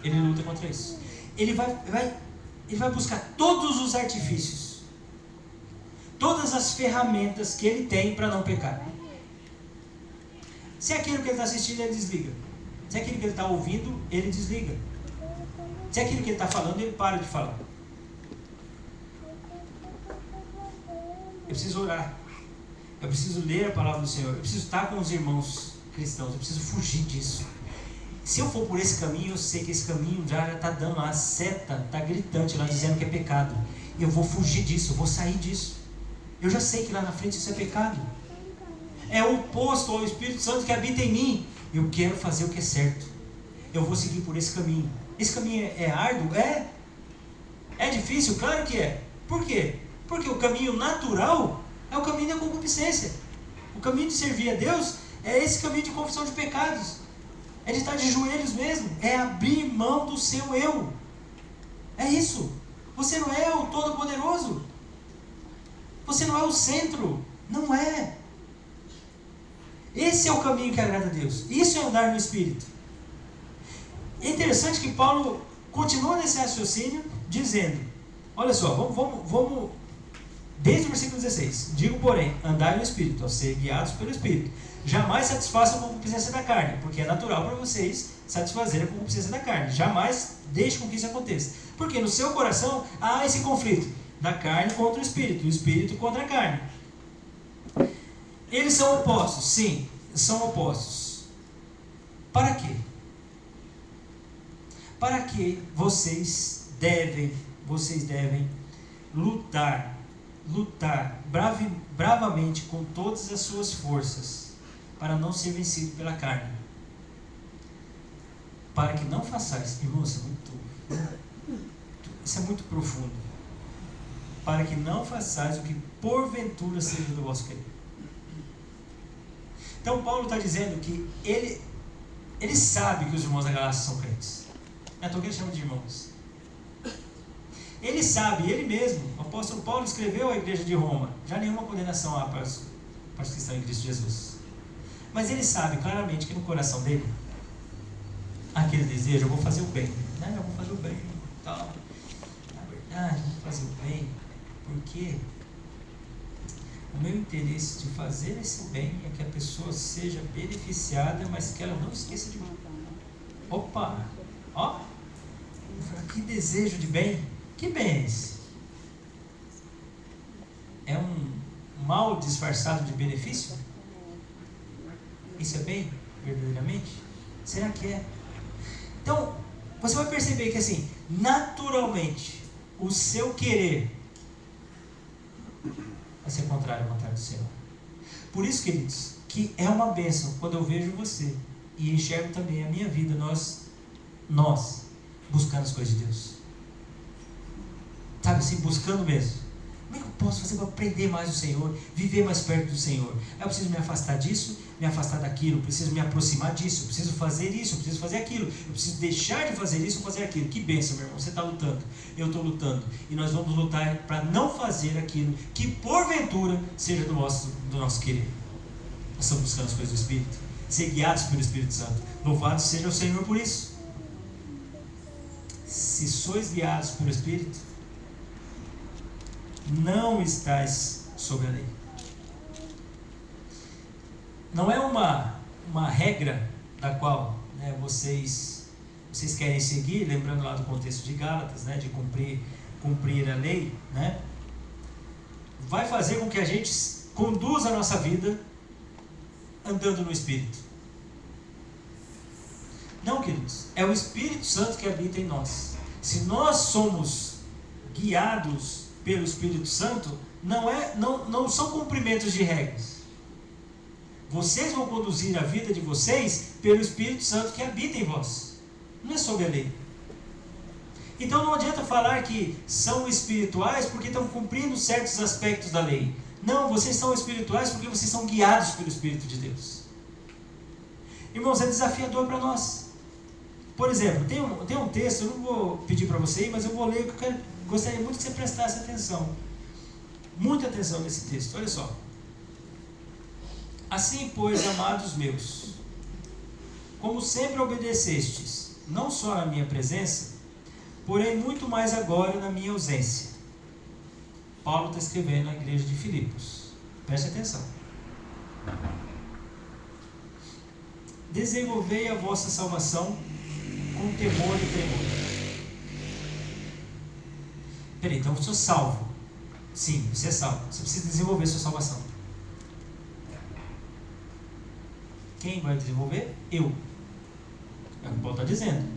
Ele luta contra isso. Ele vai buscar todos os artifícios, todas as ferramentas que ele tem para não pecar. Se é aquilo que ele está assistindo, ele desliga. Se é aquilo que ele está ouvindo, ele desliga. Se é aquilo que ele está falando, ele para de falar. Eu preciso orar. Eu preciso ler a palavra do Senhor. Eu preciso estar com os irmãos cristãos. Eu preciso fugir disso. Se eu for por esse caminho, eu sei que esse caminho já está dando a seta, está gritante lá, dizendo que é pecado. Eu vou fugir disso, eu vou sair disso. Eu já sei que lá na frente isso é pecado. É oposto ao Espírito Santo que habita em mim. Eu quero fazer o que é certo. Eu vou seguir por esse caminho. Esse caminho é árduo? É. É difícil? Claro que é. Por quê? Porque o caminho natural é o caminho da concupiscência. O caminho de servir a Deus é esse caminho de confissão de pecados. É de estar de joelhos mesmo. É abrir mão do seu eu. É isso. Você não é o Todo-Poderoso. Você não é o centro. Não é. Esse é o caminho que agrada a Deus. Isso é andar no Espírito. É interessante que Paulo continua nesse raciocínio dizendo, olha só, vamos desde o versículo 16. Digo, porém, andai no Espírito, ao ser guiados pelo Espírito. Jamais satisfaçam a concupiscência da carne, porque é natural para vocês satisfazer a concupiscência da carne. Jamais deixe com que isso aconteça. Porque no seu coração há esse conflito da carne contra o Espírito contra a carne. Eles são opostos, sim, são opostos. Para quê? Para que vocês devem lutar bravamente com todas as suas forças, para não ser vencido pela carne. Para que não façais, irmãos, isso é muito profundo. Para que não façais o que porventura seja do vosso querer. Então Paulo está dizendo que ele sabe que os irmãos da Galácia são crentes. Não é que ele chama de irmãos. Ele sabe, ele mesmo, o apóstolo Paulo escreveu à igreja de Roma, já nenhuma condenação há para os que estão em Cristo Jesus. Mas ele sabe claramente que no coração dele, aquele desejo, eu vou fazer o bem, né? Eu vou fazer o bem, tal. Na verdade, eu vou fazer o bem, porque o meu interesse de fazer esse bem é que a pessoa seja beneficiada, mas que ela não esqueça de mim. Opa! Ó! Que desejo de bem! Que bem é esse? É um mal disfarçado de benefício? Isso é bem, verdadeiramente? Será que é? Então, você vai perceber que assim, naturalmente, o seu querer vai ser contrário à vontade do Senhor. Por isso, queridos, que é uma bênção quando eu vejo você e enxergo também a minha vida, nós buscando as coisas de Deus. Sabe assim, buscando mesmo. Como é que eu posso fazer para aprender mais do Senhor, viver mais perto do Senhor? Eu preciso me afastar disso, me afastar daquilo, eu preciso me aproximar disso, eu preciso fazer isso, eu preciso fazer aquilo, eu preciso deixar de fazer isso ou fazer aquilo. Que bênção, meu irmão, você está lutando, eu estou lutando, e nós vamos lutar para não fazer aquilo que porventura seja do nosso querer. Nós estamos buscando as coisas do Espírito, ser guiados pelo Espírito Santo. Louvado seja o Senhor por isso. Se sois guiados pelo Espírito, não estáis sob a lei. Não é uma regra da qual, né, vocês querem seguir, lembrando lá do contexto de Gálatas, né, de cumprir a lei, né, vai fazer com que a gente conduza a nossa vida andando no Espírito. Não, queridos, é o Espírito Santo que habita em nós. Se nós somos guiados pelo Espírito Santo, não são cumprimentos de regras. Vocês vão conduzir a vida de vocês pelo Espírito Santo que habita em vós. Não é sobre a lei. Então não adianta falar que são espirituais porque estão cumprindo certos aspectos da lei. Não, vocês são espirituais porque vocês são guiados pelo Espírito de Deus. Irmãos, é desafiador para nós. Por exemplo, tem um texto, eu não vou pedir para você ir, mas eu vou ler, porque eu gostaria muito que você prestasse atenção. Muita atenção nesse texto, olha só. Assim, pois, amados meus, como sempre obedecestes, não só na minha presença, porém muito mais agora na minha ausência. Paulo está escrevendo à igreja de Filipos. Preste atenção. Desenvolvei a vossa salvação com temor e tremor. Peraí, então eu sou salvo. Sim, você é salvo. Você precisa desenvolver a sua salvação. Quem vai desenvolver? Eu. É o que Paulo está dizendo.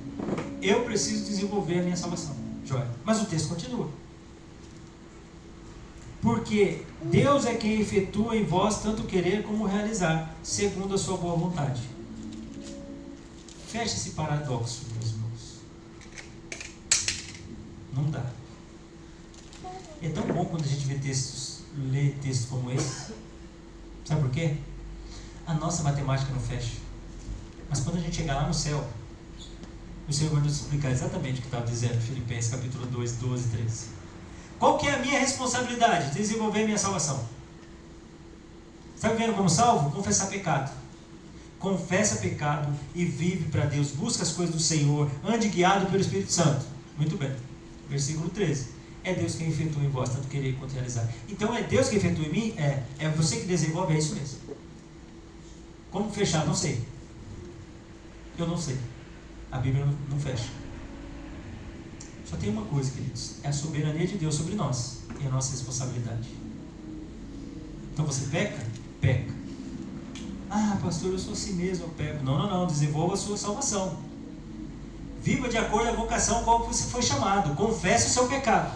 Eu preciso desenvolver a minha salvação. Joia. Mas o texto continua. Porque Deus é quem efetua em vós tanto querer como realizar, segundo a sua boa vontade. Fecha esse paradoxo, meus irmãos. Não dá. É tão bom quando a gente lê textos como esse. Sabe por quê? A nossa matemática não fecha. Mas quando a gente chegar lá no céu, o Senhor vai nos explicar exatamente o que estava dizendo, Filipenses capítulo 2, 12 e 13. Qual que é a minha responsabilidade? Desenvolver a minha salvação. Está vivendo como salvo? Confessar pecado. Confessa pecado e vive para Deus. Busca as coisas do Senhor. Ande guiado pelo Espírito Santo. Muito bem. Versículo 13. É Deus quem efetua em vós tanto querer quanto realizar. Então é Deus que efetua em mim? É você que desenvolve? É isso mesmo. Como fechar? Não sei. Eu não sei. A Bíblia não fecha. Só tem uma coisa, queridos. É a soberania de Deus sobre nós. E a nossa responsabilidade. Então você peca? Peca. Ah, pastor, eu sou assim mesmo, eu peco. Não. Desenvolva a sua salvação. Viva de acordo com a vocação qual você foi chamado. Confesse o seu pecado.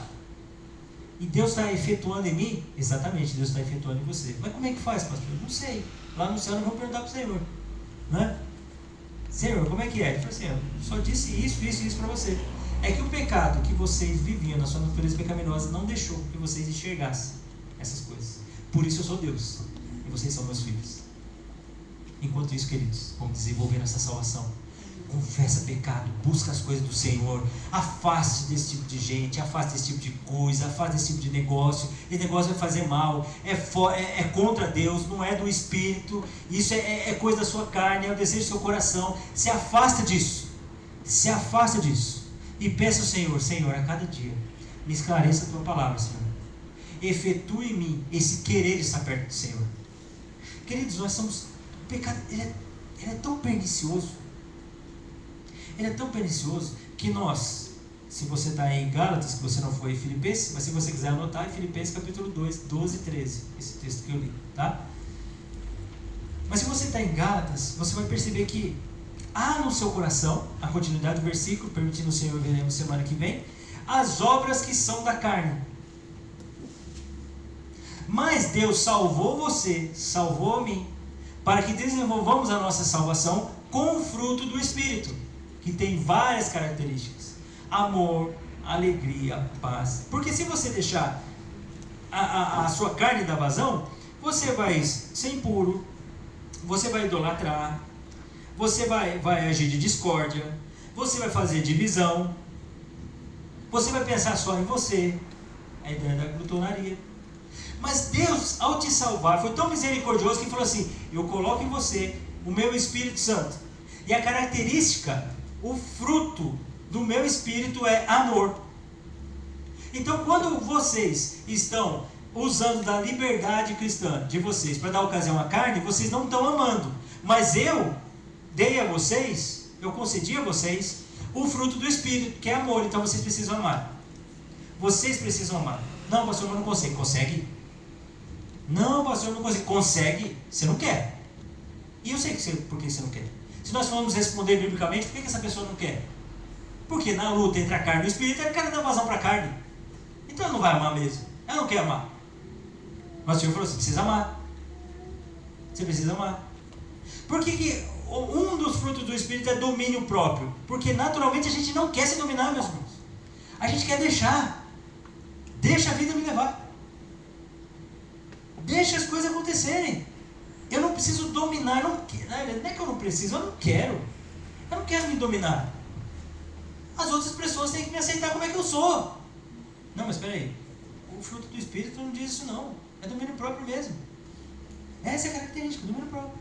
E Deus está efetuando em mim? Exatamente, Deus está efetuando em você. Mas como é que faz, pastor? Não sei. Lá no céu eu vou perguntar para o Senhor. Né? Senhor, como é que é? Ele falou assim, eu só disse isso para você. É que o pecado que vocês viviam na sua natureza pecaminosa não deixou que vocês enxergassem essas coisas. Por isso eu sou Deus. E vocês são meus filhos. Enquanto isso, queridos, vamos desenvolver nossa salvação. Confessa pecado, busca as coisas do Senhor, afaste desse tipo de gente, afaste desse tipo de coisa, afaste desse tipo de negócio. Esse negócio vai fazer mal, é contra Deus, não é do Espírito. Isso é coisa da sua carne, é o desejo do seu coração. Se afasta disso, e peça ao Senhor, Senhor, a cada dia me esclareça a tua palavra, Senhor. Efetue em mim esse querer estar perto do Senhor. Queridos, nós somos, o pecado, ele é tão pernicioso. Ele é tão pernicioso que nós, se você está em Gálatas, que você não foi em Filipenses, mas se você quiser anotar, é Filipenses capítulo 2, 12 e 13, esse texto que eu li, tá? Mas se você está em Gálatas, você vai perceber que há no seu coração, a continuidade do versículo, permitindo o Senhor, veremos semana que vem, as obras que são da carne. Mas Deus salvou você, salvou a mim, para que desenvolvamos a nossa salvação com o fruto do Espírito, que tem várias características: amor, alegria, paz. Porque se você deixar a sua carne dar vazão, você vai ser impuro, você vai idolatrar, você vai agir de discórdia, você vai fazer divisão, você vai pensar só em você, a ideia da glutonaria. Mas Deus, ao te salvar, foi tão misericordioso que falou assim: eu coloco em você o meu Espírito Santo. E a característica, o fruto do meu Espírito é amor. Então, quando vocês estão usando da liberdade cristã de vocês para dar ocasião à carne, vocês não estão amando. Mas eu dei a vocês, eu concedi a vocês o fruto do Espírito, que é amor. Então vocês precisam amar. Vocês precisam amar. Não, pastor, eu não consigo. Consegue? Não, pastor, eu não consigo. Consegue? Você não quer. E eu sei por que você não quer. Se nós formos responder biblicamente, por que essa pessoa não quer? Porque na luta entre a carne e o Espírito, ela quer dar vazão para a carne. Então ela não vai amar mesmo. Ela não quer amar. Mas o Senhor falou: você precisa amar. Você precisa amar. Por que um dos frutos do Espírito é domínio próprio? Porque naturalmente a gente não quer se dominar, meus irmãos. A gente quer deixar. Deixa a vida me levar. Deixa as coisas acontecerem. Eu não preciso dominar. Não é que eu não preciso, eu não quero. Eu não quero me dominar. As outras pessoas têm que me aceitar como é que eu sou. Não, mas espera aí. O fruto do Espírito não diz isso não. É domínio próprio mesmo. Essa é a característica, domínio próprio.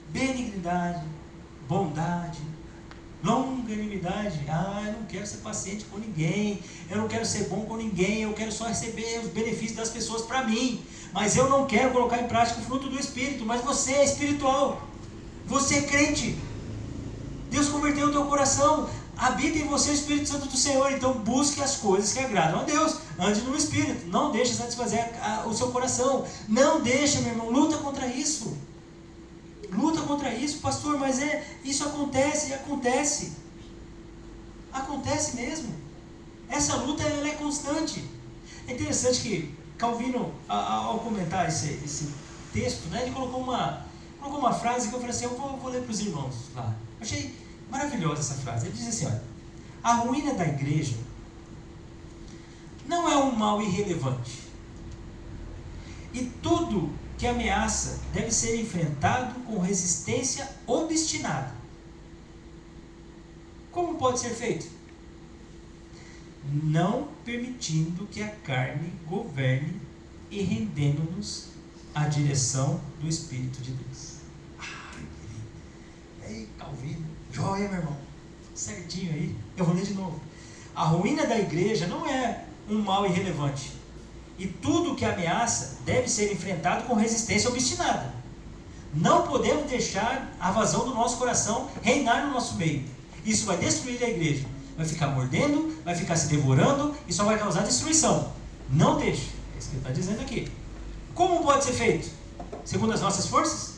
Benignidade, bondade, longanimidade. Eu não quero ser paciente com ninguém. Eu não quero ser bom com ninguém. Eu quero só receber os benefícios das pessoas para mim. Mas eu não quero colocar em prática o fruto do Espírito. Mas você é espiritual. Você é crente. Deus converteu o teu coração. Habita em você o Espírito Santo do Senhor. Então busque as coisas que agradam a Deus. Ande no Espírito. Não deixe satisfazer o seu coração. Não deixe, meu irmão. Luta contra isso. Luta contra isso, pastor. Mas isso acontece. Acontece mesmo. Essa luta ela é constante. É interessante que Calvino, ao comentar esse texto, né, ele colocou uma frase que eu falei assim: eu vou ler para os irmãos lá. Eu achei maravilhosa essa frase. Ele diz assim: olha, a ruína da igreja não é um mal irrelevante, e tudo que ameaça deve ser enfrentado com resistência obstinada. Como pode ser feito? Não permitindo que a carne governe e rendendo-nos à direção do Espírito de Deus. Ei, Calvino, joia, meu irmão, certinho aí. Eu vou ler de novo. A ruína da igreja não é um mal irrelevante, e tudo que ameaça deve ser enfrentado com resistência obstinada. Não podemos deixar a vazão do nosso coração reinar no nosso meio. Isso vai destruir a igreja. Vai ficar mordendo, vai ficar se devorando e só vai causar destruição. Não deixe. É isso que ele está dizendo aqui. Como pode ser feito? Segundo as nossas forças?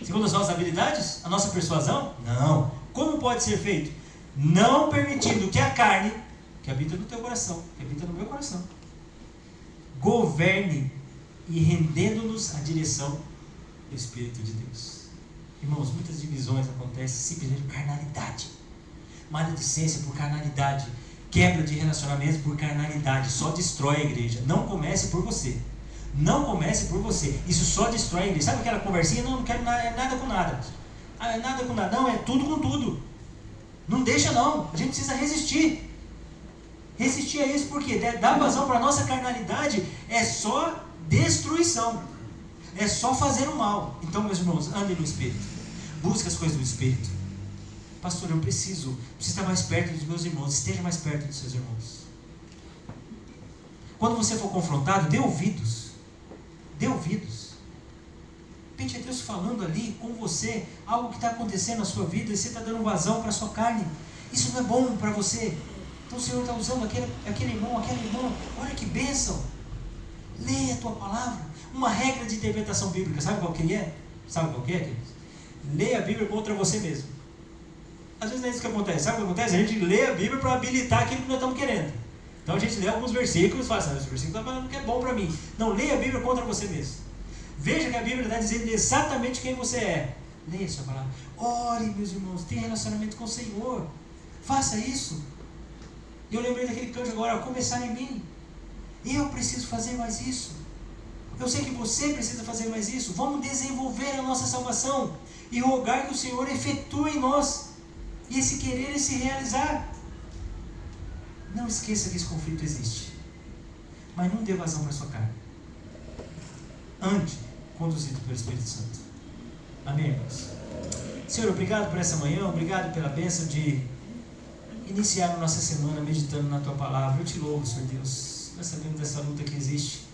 Segundo as nossas habilidades? A nossa persuasão? Não. Como pode ser feito? Não permitindo que a carne, que habita no teu coração, que habita no meu coração, governe e rendendo-nos a direção do Espírito de Deus. Irmãos, muitas divisões acontecem simplesmente por carnalidade. Maledicência por carnalidade. Quebra de relacionamentos por carnalidade. Só destrói a igreja. Não comece por você. Não comece por você. Isso só destrói a igreja. Sabe aquela conversinha? Não quero nada com nada. Nada com nada. Não, é tudo com tudo. Não deixa não. A gente precisa resistir. Resistir a isso porque dar vazão para a nossa carnalidade é só destruição. É só fazer o mal. Então, meus irmãos, andem no Espírito. Busque as coisas do Espírito. Pastor, eu preciso estar mais perto dos meus irmãos. Esteja mais perto dos seus irmãos. Quando você for confrontado, dê ouvidos. Dê ouvidos. De repente é Deus falando ali com você algo que está acontecendo na sua vida e você está dando vazão para a sua carne. Isso não é bom para você. Então o Senhor está usando aquele irmão, aquela irmã. Olha que bênção. Leia a tua palavra. Uma regra de interpretação bíblica. Sabe qual que é? Sabe qual que é, queridos? Leia a Bíblia contra você mesmo. Às vezes não é isso que acontece. Sabe o que acontece? A gente lê a Bíblia para habilitar aquilo que nós estamos querendo. Então a gente lê alguns versículos e fala assim: esse versículo está falando que é bom para mim. Não, leia a Bíblia contra você mesmo. Veja que a Bíblia está dizendo exatamente quem você é. Leia a sua palavra. Ore, meus irmãos, tenha relacionamento com o Senhor. Faça isso. E eu lembrei daquele canto agora: começar em mim. Eu preciso fazer mais isso. Eu sei que você precisa fazer mais isso. Vamos desenvolver a nossa salvação e rogar que o Senhor efetue em nós e esse querer e se realizar. Não esqueça que esse conflito existe. mas não dê vazão para a sua carne. Ande conduzido pelo Espírito Santo. Amém, irmãos? Senhor, obrigado por essa manhã, obrigado pela bênção de iniciar a nossa semana meditando na Tua Palavra. Eu te louvo, Senhor Deus. Nós sabemos dessa luta que existe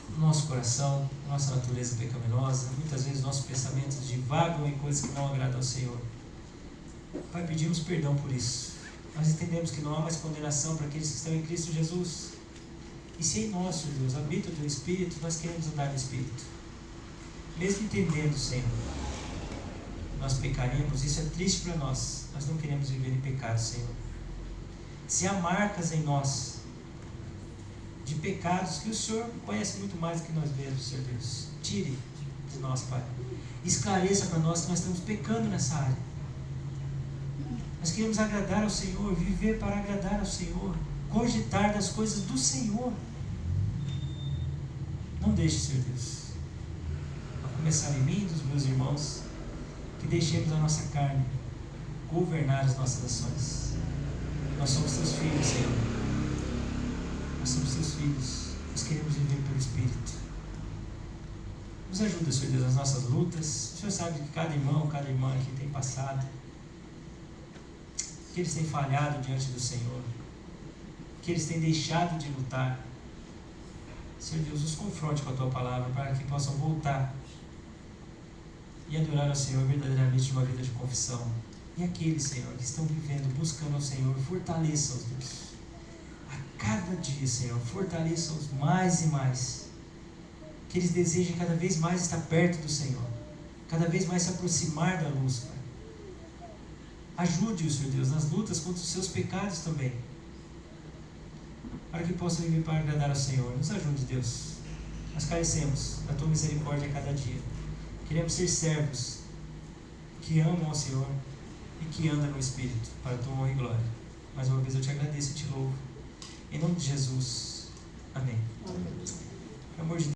no nosso coração, nossa natureza pecaminosa. Muitas vezes nossos pensamentos divagam em coisas que não agradam ao Senhor. Pai, pedimos perdão por isso. Nós entendemos que não há mais condenação para aqueles que estão em Cristo Jesus. E se em nós, Senhor Deus, habita o Teu Espírito, nós queremos andar no Espírito. Mesmo entendendo, Senhor, nós pecaríamos, isso é triste para nós. Nós não queremos viver em pecado, Senhor. Se há marcas em nós de pecados que o Senhor conhece muito mais do que nós mesmos, Senhor Deus, tire de nós, Pai. Esclareça para nós que nós estamos pecando nessa área. Nós queremos agradar ao Senhor, viver para agradar ao Senhor, cogitar das coisas do Senhor. Não deixe, Senhor Deus, a começar em mim e dos meus irmãos, que deixemos a nossa carne governar as nossas ações. Nós somos Teus filhos, Senhor. Nós somos Teus filhos. Nós queremos viver pelo Espírito. Nos ajuda, Senhor Deus, nas nossas lutas. O Senhor sabe que cada irmão, cada irmã aqui tem passado, que eles têm falhado diante do Senhor, que eles têm deixado de lutar. Senhor Deus, os confronte com a Tua Palavra para que possam voltar e adorar ao Senhor verdadeiramente numa vida de confissão. E aqueles, Senhor, que estão vivendo, buscando ao Senhor, fortaleça-os, Deus. A cada dia, Senhor, fortaleça-os mais e mais. Que eles desejem cada vez mais estar perto do Senhor, cada vez mais se aproximar da luz, Pai. Ajude-os, Senhor Deus, nas lutas contra os seus pecados também, para que possam viver para agradar ao Senhor. Nos ajude, Deus. Nós carecemos da Tua misericórdia a cada dia. Queremos ser servos que amam ao Senhor e que andam no Espírito, para a Tua honra e glória. Mais uma vez eu te agradeço e te louvo. Em nome de Jesus. Amém. Amém. Pelo amor de Deus.